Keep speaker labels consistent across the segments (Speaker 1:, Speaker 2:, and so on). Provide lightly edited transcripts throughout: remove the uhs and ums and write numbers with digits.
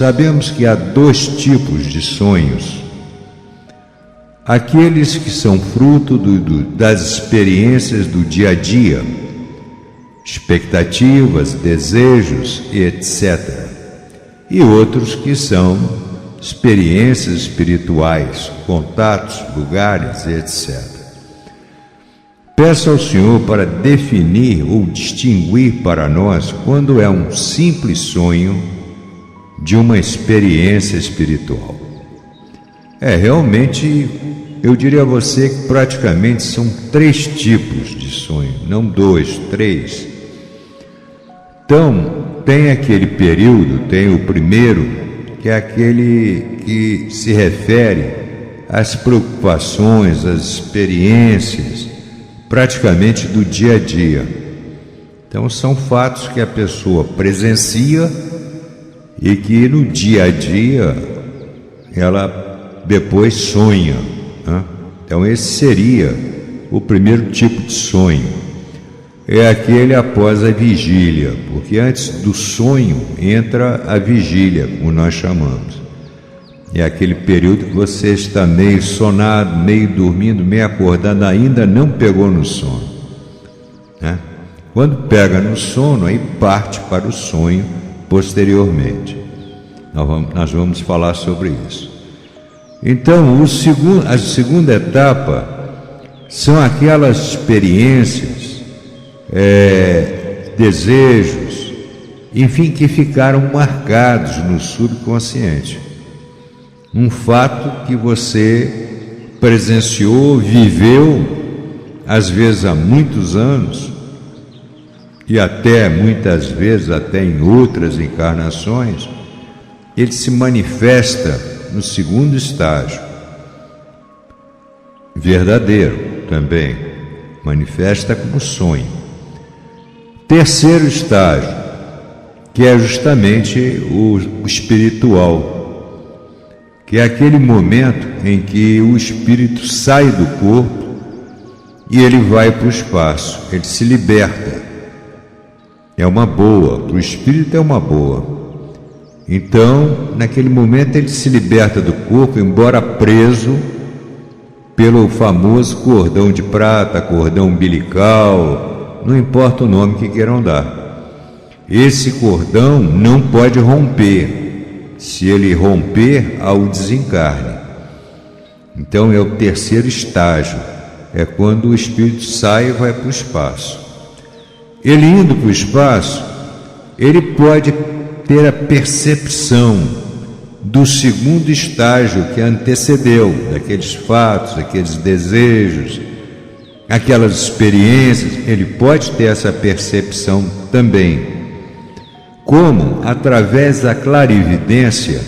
Speaker 1: sabemos que há dois tipos de sonhos: aqueles que são fruto das experiências do dia a dia, expectativas, desejos e etc. E outros que são experiências espirituais, contatos, lugares e etc. Peço ao Senhor para definir ou distinguir para nós quando é um simples sonho de uma experiência espiritual. Realmente, eu diria a você que praticamente são 3 tipos de sonho, não 2, 3. Então, tem aquele período, tem o primeiro, que é aquele que se refere às preocupações, às experiências, praticamente do dia a dia. Então, são fatos que a pessoa presencia e que no dia a dia ela depois sonha, né? Então, esse seria o primeiro tipo de sonho. É aquele após a vigília, porque antes do sonho entra a vigília, como nós chamamos. É aquele período que você está meio sonado, meio dormindo, meio acordado, ainda não pegou no sono, né? Quando pega no sono, aí parte para o sonho posteriormente. Nós vamos falar sobre isso. Então, a segunda etapa são aquelas experiências, desejos, enfim, que ficaram marcados no subconsciente. Um fato que você presenciou, viveu, às vezes há muitos anos, e até muitas vezes, até em outras encarnações, ele se manifesta no segundo estágio, verdadeiro também, manifesta como sonho. Terceiro estágio, que é justamente o espiritual, que é aquele momento em que o espírito sai do corpo e ele vai para o espaço, ele se liberta. É uma boa, para o espírito é uma boa. Então, naquele momento ele se liberta do corpo, embora preso pelo famoso cordão de prata, cordão umbilical, não importa o nome que queiram dar. Esse cordão não pode romper. Se ele romper, há o desencarne. Então é o terceiro estágio, é quando o espírito sai e vai para o espaço. Ele indo para o espaço, ele pode ter a percepção do segundo estágio que antecedeu, daqueles fatos, daqueles desejos, aquelas experiências. Ele pode ter essa percepção também. Como, através da clarividência,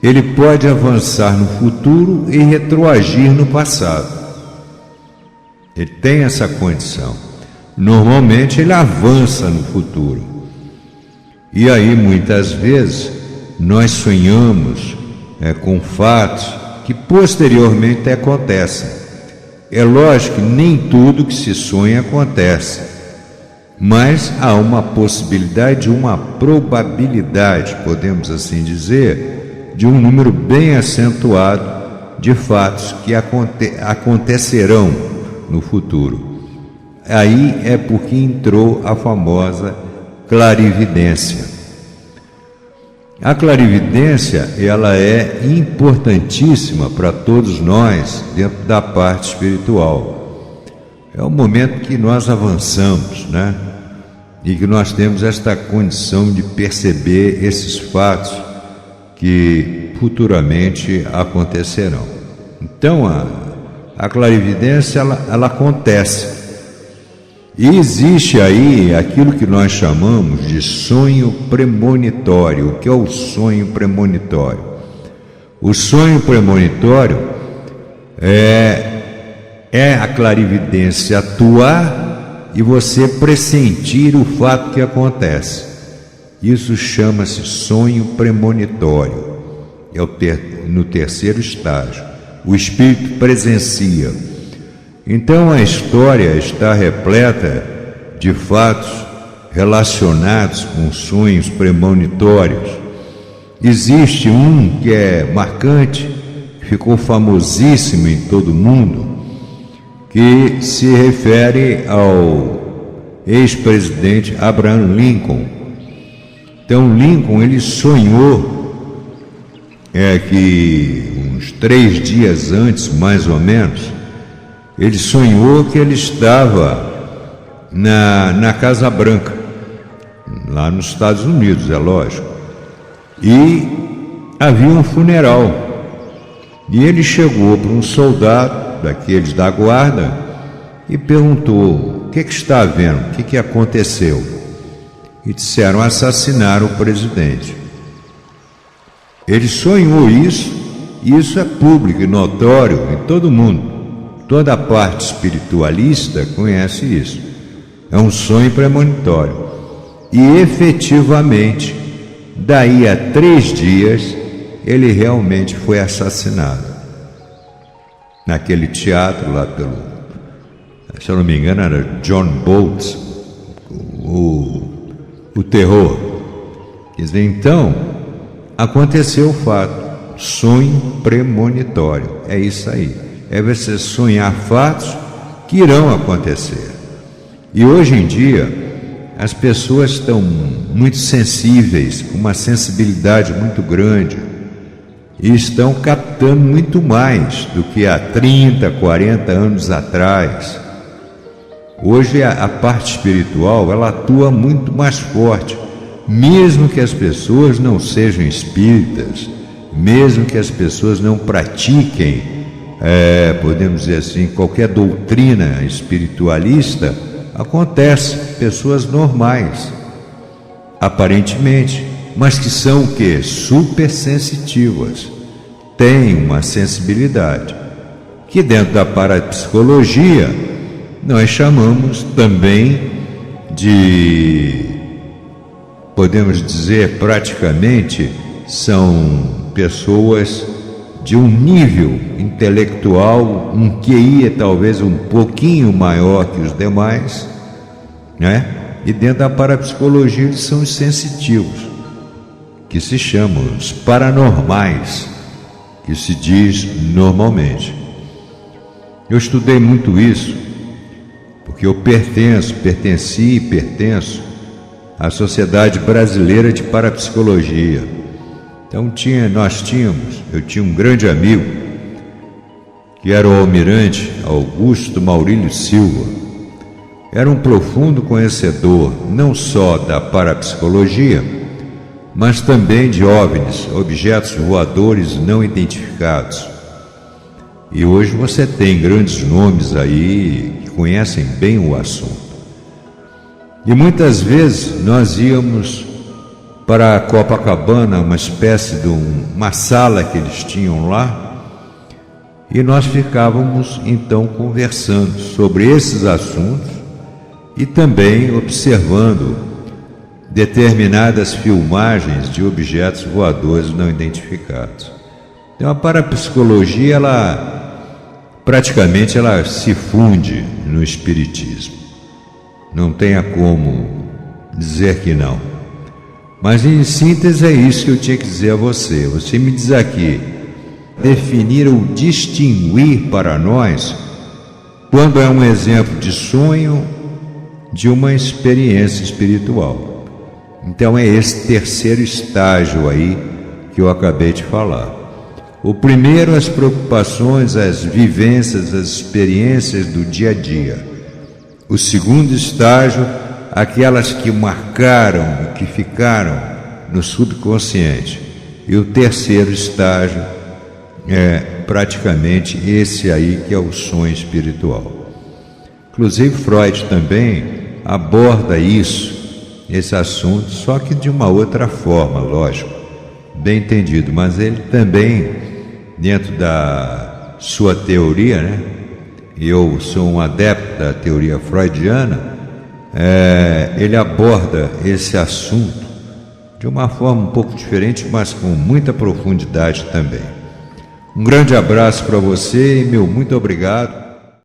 Speaker 1: ele pode avançar no futuro e retroagir no passado. Ele tem essa condição. Normalmente ele avança no futuro. E aí, muitas vezes, nós sonhamos com fatos que posteriormente acontecem. É lógico que nem tudo que se sonha acontece, mas há uma possibilidade, uma probabilidade, podemos assim dizer, de um número bem acentuado de fatos que acontecerão no futuro. Aí é porque entrou a famosa clarividência. A clarividência, ela é importantíssima para todos nós dentro da parte espiritual. É o momento que nós avançamos, né? E que nós temos esta condição de perceber esses fatos que futuramente acontecerão. Então, a clarividência, ela acontece. E existe aí aquilo que nós chamamos de sonho premonitório. O que é o sonho premonitório? O sonho premonitório é a clarividência atuar e você pressentir o fato que acontece. Isso chama-se sonho premonitório. No terceiro estágio. O espírito presencia. Então a história está repleta de fatos relacionados com sonhos premonitórios. Existe um que é marcante, ficou famosíssimo em todo o mundo, que se refere ao ex-presidente Abraham Lincoln. Então Lincoln, ele sonhou que uns 3 dias antes, mais ou menos, ele sonhou que ele estava na Casa Branca, lá nos Estados Unidos, é lógico, e havia um funeral, e ele chegou para um soldado daqueles da guarda e perguntou: o que está havendo? O que aconteceu? E disseram: assassinaram o presidente. Ele sonhou isso, e isso é público e notório em todo mundo. Toda a parte espiritualista conhece isso. É um sonho premonitório. E efetivamente, daí a 3 dias, ele realmente foi assassinado. Naquele teatro lá pelo, se eu não me engano, era John Boltz, o terror. Quer dizer, então, aconteceu o fato. Sonho premonitório. É isso aí. É você sonhar fatos que irão acontecer. E hoje em dia, as pessoas estão muito sensíveis, com uma sensibilidade muito grande, e estão captando muito mais do que há 30, 40 anos atrás. Hoje a parte espiritual, ela atua muito mais forte, mesmo que as pessoas não sejam espíritas, mesmo que as pessoas não pratiquem, podemos dizer assim, qualquer doutrina espiritualista. Acontece, pessoas normais, aparentemente, mas que são o quê? Super sensitivas, têm uma sensibilidade, que dentro da parapsicologia nós chamamos também de, podemos dizer, praticamente, são pessoas de um nível intelectual, um QI talvez um pouquinho maior que os demais, né? E dentro da parapsicologia eles são os sensitivos, que se chamam os paranormais, que se diz normalmente. Eu estudei muito isso, porque eu pertenci e pertenço à Sociedade Brasileira de Parapsicologia. Então eu tinha um grande amigo, que era o almirante Augusto Maurílio Silva. Era um profundo conhecedor, não só da parapsicologia, mas também de OVNIs, objetos voadores não identificados. E hoje você tem grandes nomes aí que conhecem bem o assunto. E muitas vezes nós íamos para Copacabana, uma espécie de uma sala que eles tinham lá, e nós ficávamos então conversando sobre esses assuntos e também observando determinadas filmagens de objetos voadores não identificados. Então a parapsicologia, praticamente ela se funde no espiritismo. Não tenha como dizer que não. Mas em síntese é isso que eu tinha que dizer a você. Você me diz aqui, definir ou distinguir para nós quando é um exemplo de sonho de uma experiência espiritual. Então é esse terceiro estágio aí que eu acabei de falar. O primeiro, as preocupações, as vivências, as experiências do dia a dia. O segundo estágio, aquelas que marcaram, que ficaram no subconsciente. E o terceiro estágio é praticamente esse aí que é o sonho espiritual. Inclusive Freud também aborda isso, esse assunto, só que de uma outra forma, lógico, bem entendido, mas ele também, dentro da sua teoria, né? Eu sou um adepto da teoria freudiana, ele aborda esse assunto de uma forma um pouco diferente, mas com muita profundidade também. Um grande abraço para você e meu muito obrigado.